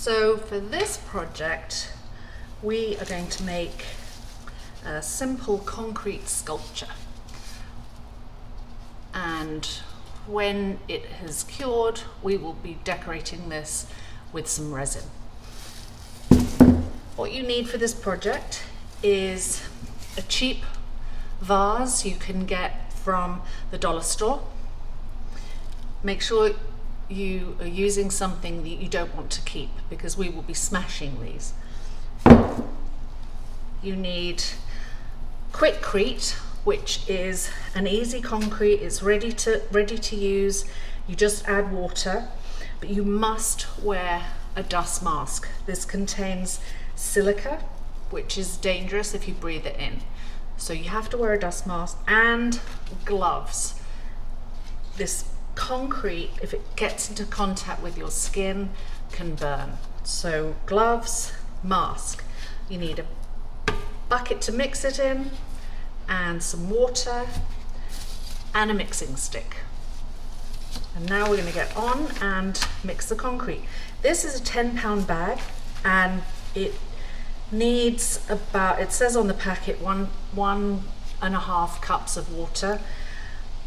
So for this project, we are going to make a simple concrete sculpture. And when it has cured, we will be decorating this with some resin. What you need for this project is a cheap vase you can get from the dollar store. Make sure you are using something that you don't want to keep, because we will be smashing these. You need Quikcete, which is an easy concrete. It's ready to use. You just add water, but you must wear a dust mask. This contains silica, which is dangerous if you breathe it in. So you have to wear a dust mask and gloves. This concrete, if it gets into contact with your skin, can burn. So gloves, mask. You need a bucket to mix it in, and some water, and a mixing stick. And now we're going to get on and mix the concrete. This is a 10-pound bag, and it needs about, it says on the packet, one and a half cups of water.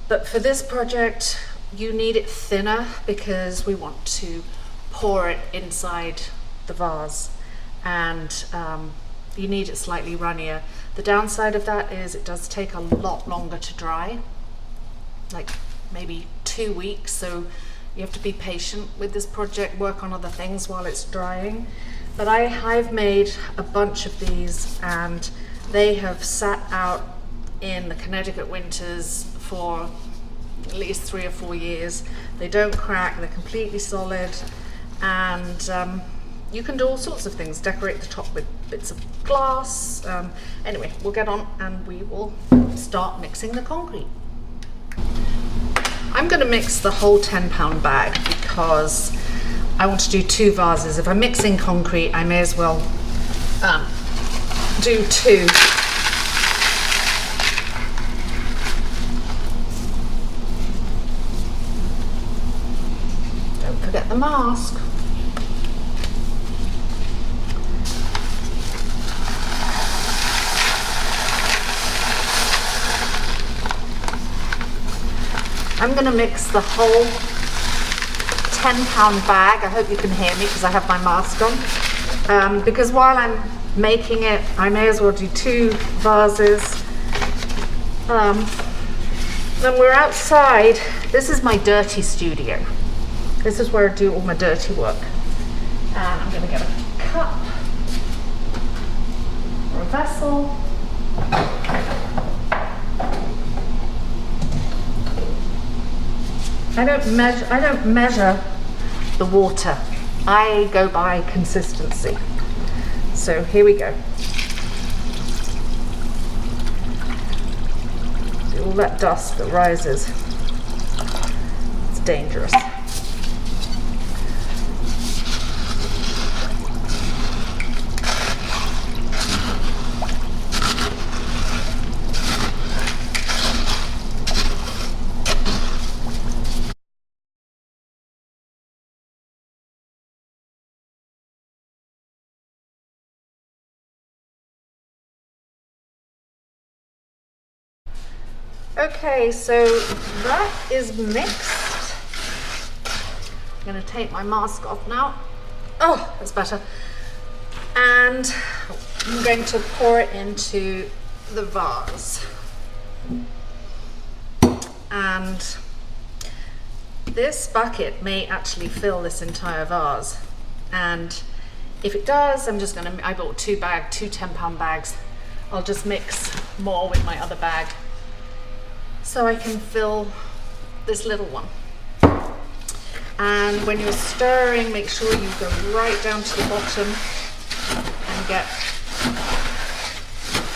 But for this project, you need it thinner because we want to pour it inside the vase, and you need it slightly runnier. The downside of that is it does take a lot longer to dry, like maybe 2 weeks, so you have to be patient with this project, work on other things while it's drying. But I've made a bunch of these, and they have sat out in the Connecticut winters for at least 3 or 4 years. They don't crack, they're completely solid, and you can do all sorts of things. Decorate the top with bits of glass. Anyway, we'll get on and we will start mixing the concrete. I'm going to mix the whole 10-pound bag because I want to do 2 vases. If I'm mixing concrete, I may as well do 2. Don't forget the mask. I'm going to mix the whole 10-pound bag. I hope you can hear me because I have my mask on. Because while I'm making it, I may as well do 2 vases. When we're outside, this is my dirty studio. This is where I do all my dirty work. And I'm going to get a cup or a vessel. I don't measure the water. I go by consistency. So here we go. See all that dust that rises. It's dangerous. Okay, so that is mixed. I'm going to take my mask off now. Oh, that's better. And I'm going to pour it into the vase. And this bucket may actually fill this entire vase. And if it does, I bought 2 10-pound bags. I'll just mix more with my other bag, so I can fill this little one. And when you're stirring, make sure you go right down to the bottom and get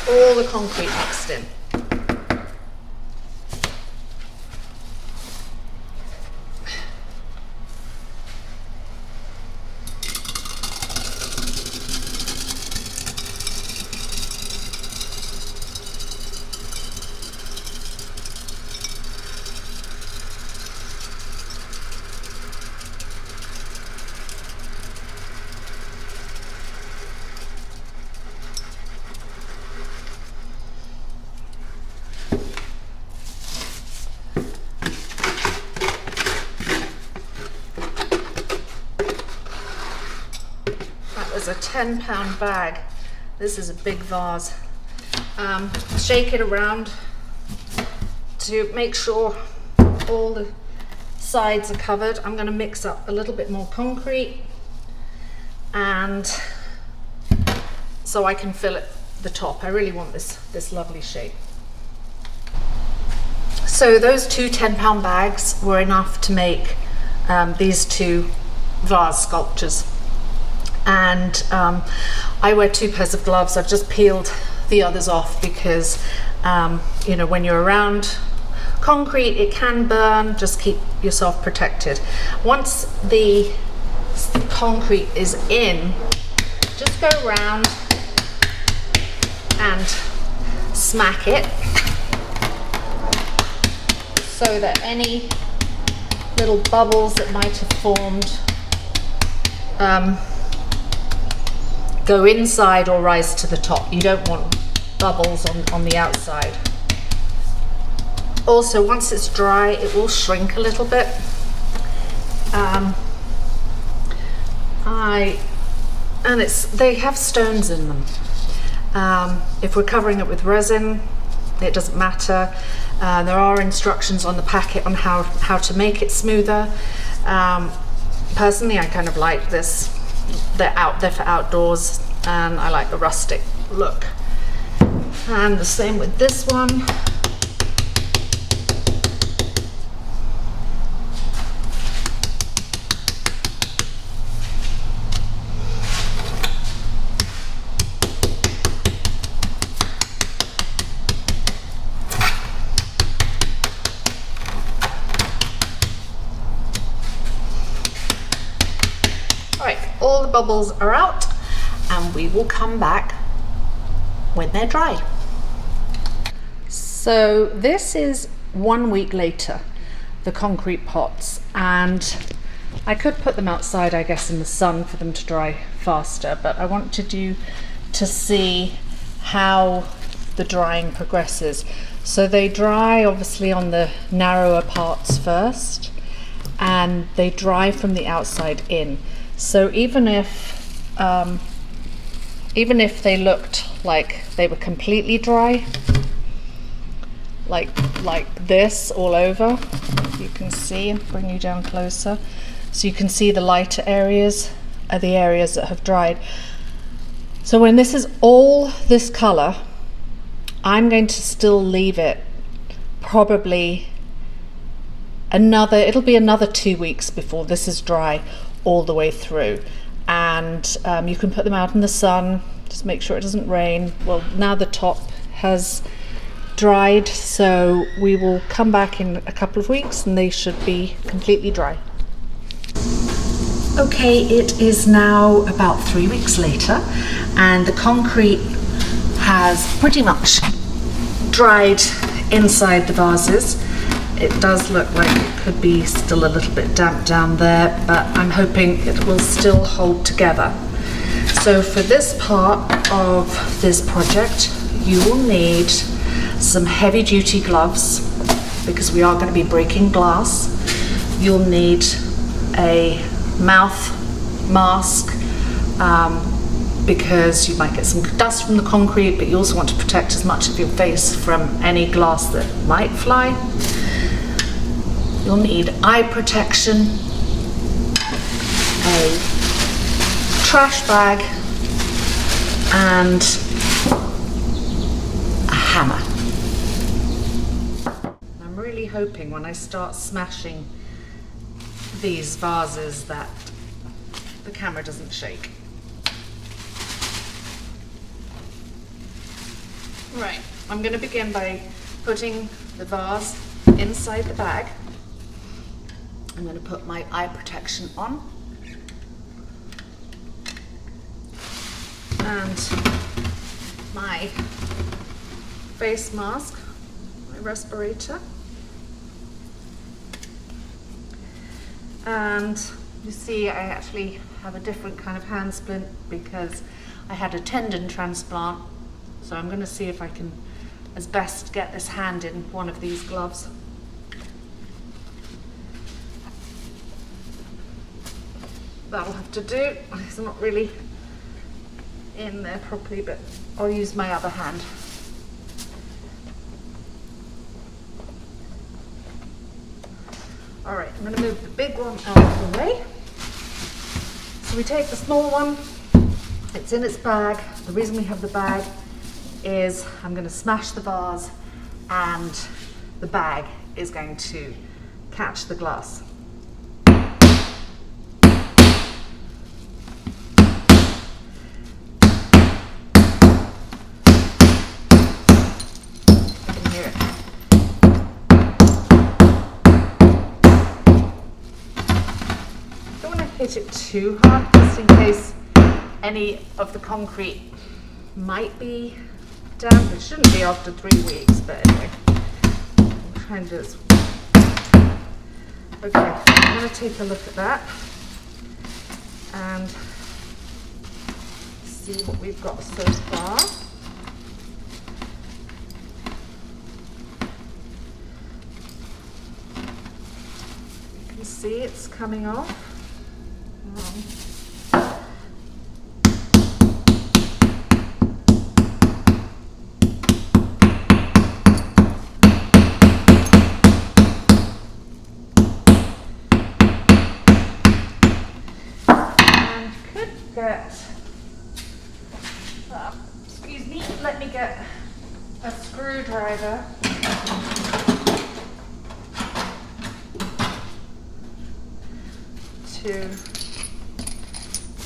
all the concrete mixed in. is a 10-pound bag. This is a big vase. Shake it around to make sure all the sides are covered. I'm going to mix up a little bit more concrete, and so I can fill it the top. I really want this lovely shape. So those two 10-pound bags were enough to make these two vase sculptures. And I wear 2 pairs of gloves. I've just peeled the others off because you know, when you're around concrete it can burn. Just keep yourself protected. Once the concrete is in, just go around and smack it so that any little bubbles that might have formed go inside or rise to the top. You don't want bubbles on the outside. Also, once it's dry, it will shrink a little bit. They have stones in them. If we're covering it with resin, it doesn't matter. There are instructions on the packet on how to make it smoother. Personally, I kind of like this. They're for outdoors, and I like the rustic look. And the same with this one. All the bubbles are out, and we will come back when they're dry. So this is 1 week later, the concrete pots, and I could put them outside, I guess, in the sun for them to dry faster, but I wanted you to see how the drying progresses. So they dry obviously on the narrower parts first, and they dry from the outside in. So even if they looked like they were completely dry, like this all over, you can see, bring you down closer, so you can see the lighter areas are the areas that have dried. So when this is all this color, I'm going to still leave it probably it'll be another 2 weeks before this is dry all the way through. And you can put them out in the sun, just make sure it doesn't rain. Well, now the top has dried, so we will come back in a couple of weeks and they should be completely dry. Okay, it is now about 3 weeks later, and the concrete has pretty much dried inside the vases. It does look like it could be still a little bit damp down there, but I'm hoping it will still hold together. So for this part of this project, you will need some heavy duty gloves because we are going to be breaking glass. You'll need a mouth mask because you might get some dust from the concrete, but you also want to protect as much of your face from any glass that might fly. You'll need eye protection, a trash bag, and a hammer. I'm really hoping when I start smashing these vases that the camera doesn't shake. Right, I'm going to begin by putting the vase inside the bag. I'm going to put my eye protection on and my face mask, my respirator, and you see I actually have a different kind of hand splint because I had a tendon transplant, so I'm going to see if I can as best get this hand in one of these gloves. That'll have to do. It's not really in there properly, but I'll use my other hand. All right, I'm going to move the big one out of the way. So we take the small one, it's in its bag. The reason we have the bag is I'm going to smash the vase and the bag is going to catch the glass. Hit it too hard, just in case any of the concrete might be damp. It shouldn't be after 3 weeks, but anyway, I'm trying to do this. Okay, I'm going to take a look at that and see what we've got so far. You can see it's coming off. Excuse me, let me get a screwdriver. To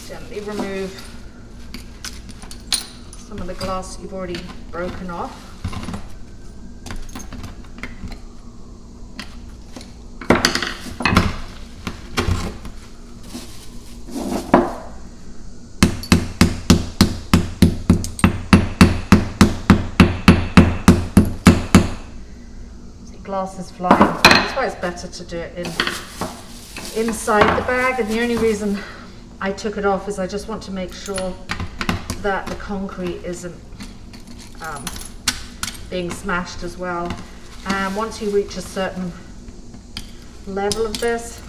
gently remove some of the glass you've already broken off. Glass is flying. That's why it's better to do it inside the bag, and the only reason I took it off is I just want to make sure that the concrete isn't being smashed as well. And once you reach a certain level of this,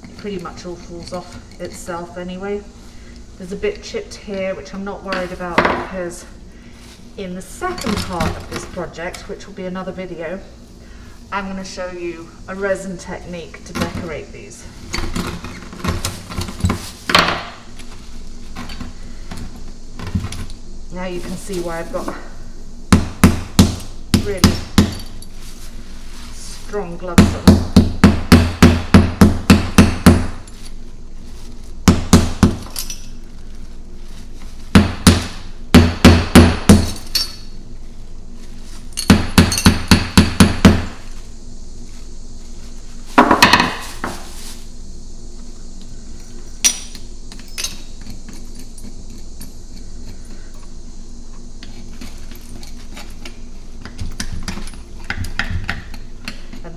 it pretty much all falls off itself anyway. There's a bit chipped here, which I'm not worried about, because in the second part of this project, which will be another video, I'm going to show you a resin technique to decorate these. Now you can see why I've got really strong gloves on.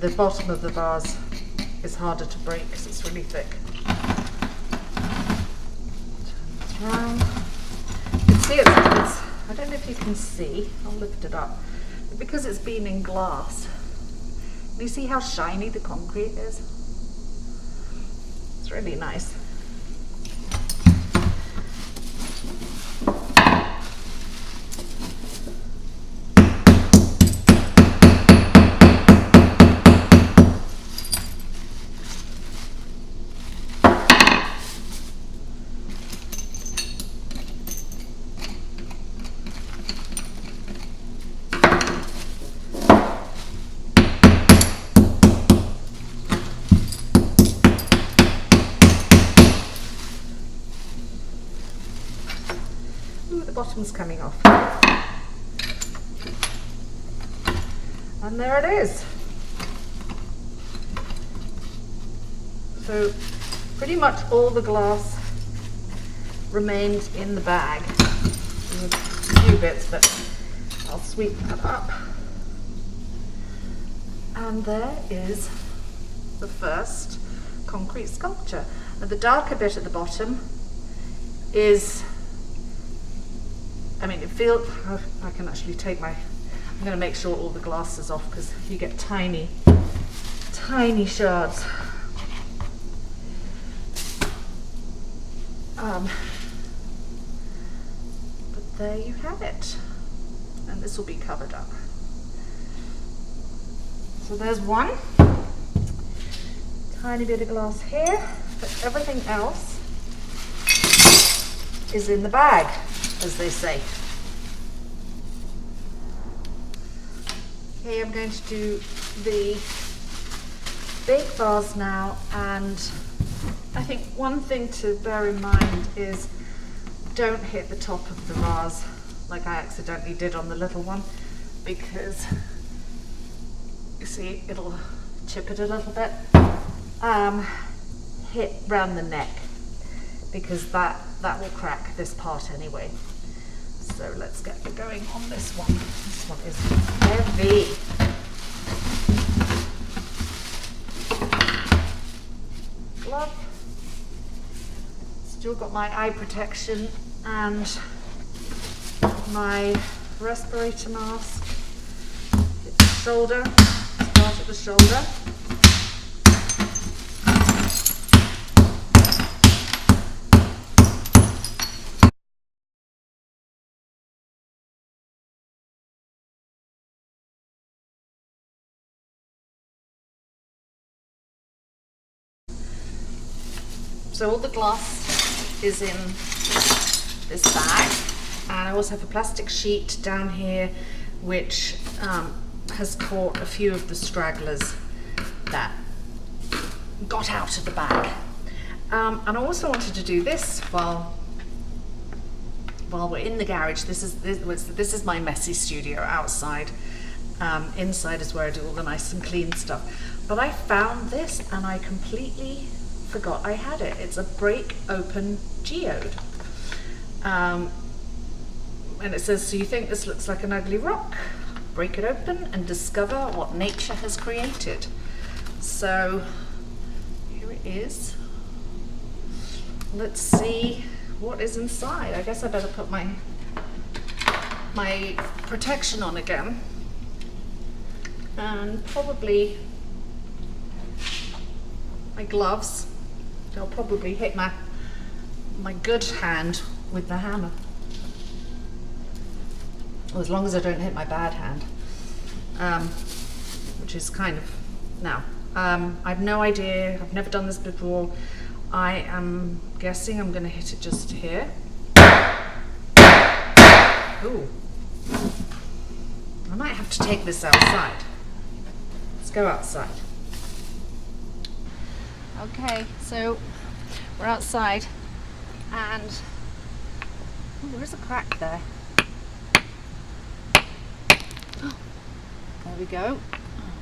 The bottom of the vase is harder to break because it's really thick. Turn this round. You can see it's, I don't know if you can see, I'll lift it up, but because it's been in glass, you see how shiny the concrete is? It's really nice. Bottom's coming off, and there it is. So pretty much all the glass remained in the bag. There's a few bits, but I'll sweep that up, and there is the first concrete sculpture. Now the darker bit at the bottom is, I mean, it feels, I can actually take my, I'm going to make sure all the glass is off because you get tiny, tiny shards. there you have it. And this will be covered up. So there's one. Tiny bit of glass here, but everything else is in the bag, as they say. Okay, I'm going to do the big vase now, and I think one thing to bear in mind is don't hit the top of the vase like I accidentally did on the little one, because you see it'll chip it a little bit. Hit round the neck, because that will crack this part anyway. So let's get going on this one. This one is heavy. Glove. Still got my eye protection and my respirator mask. Hit the shoulder. Start at the shoulder. So all the glass is in this bag, and I also have a plastic sheet down here which has caught a few of the stragglers that got out of the bag. And I also wanted to do this while we're in the garage. This is my messy studio outside. Inside is where I do all the nice and clean stuff. But I found this and I completely forgot I had it. It's a break open geode. And it says, so you think this looks like an ugly rock? Break it open and discover what nature has created. So here it is. Let's see what is inside. I guess I better put my protection on again, and probably my gloves. They'll probably hit my good hand with the hammer. Well, as long as I don't hit my bad hand, which is kind of now. I've no idea. I've never done this before. I am guessing I'm going to hit it just here. Ooh. I might have to take this outside. Let's go outside. Okay, so we're outside, and there is a crack there. Oh, there we go.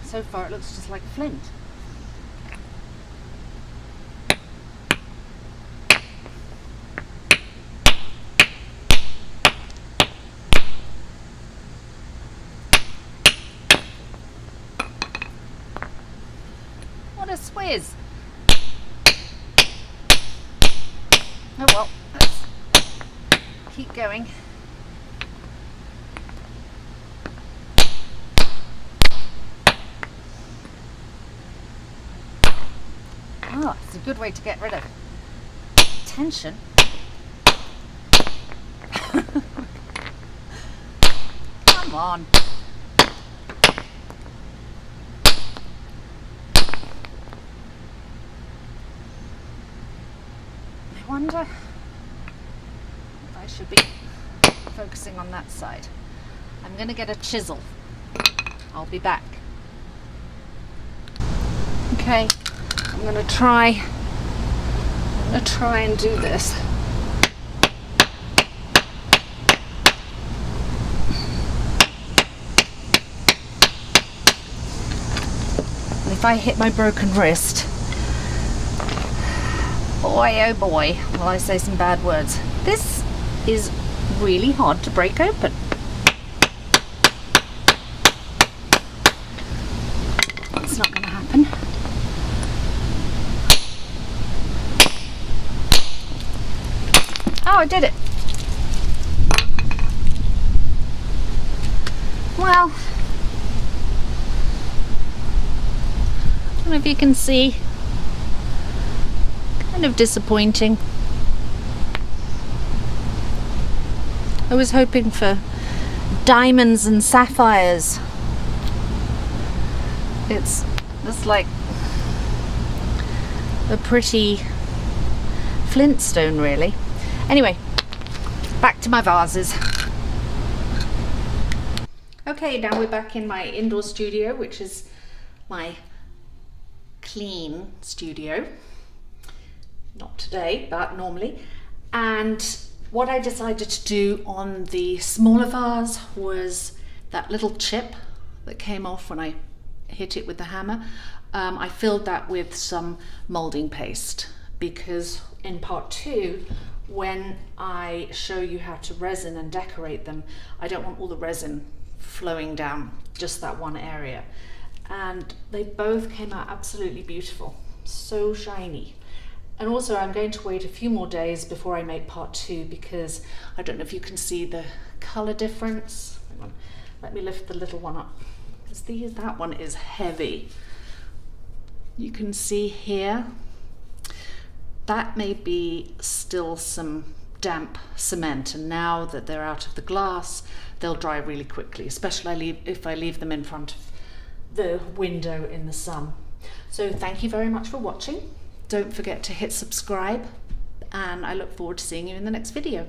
So far it looks just like flint. What a swizz! Oh well, let's keep going. Oh, it's a good way to get rid of tension. Come on. I wonder if I should be focusing on that side. I'm going to get a chisel. I'll be back. Okay, I'm going to try and do this. And if I hit my broken wrist, boy, oh boy, will I say some bad words. This is really hard to break open. It's not going to happen. Oh, I did it. Well, I don't know if you can see. Kind of disappointing. I was hoping for diamonds and sapphires. It's like a pretty Flintstone, really. Anyway, back to my vases. Okay, now we're back in my indoor studio, which is my clean studio. Not today, but normally. And what I decided to do on the smaller vase was that little chip that came off when I hit it with the hammer. I filled that with some molding paste, because in part 2, when I show you how to resin and decorate them, I don't want all the resin flowing down just that one area. And they both came out absolutely beautiful, so shiny. And also I'm going to wait a few more days before I make part 2, because I don't know if you can see the color difference. Hang on, let me lift the little one up, because that one is heavy. You can see here, that may be still some damp cement, and now that they're out of the glass, they'll dry really quickly, especially if I leave them in front of the window in the sun. So thank you very much for watching. Don't forget to hit subscribe, and I look forward to seeing you in the next video.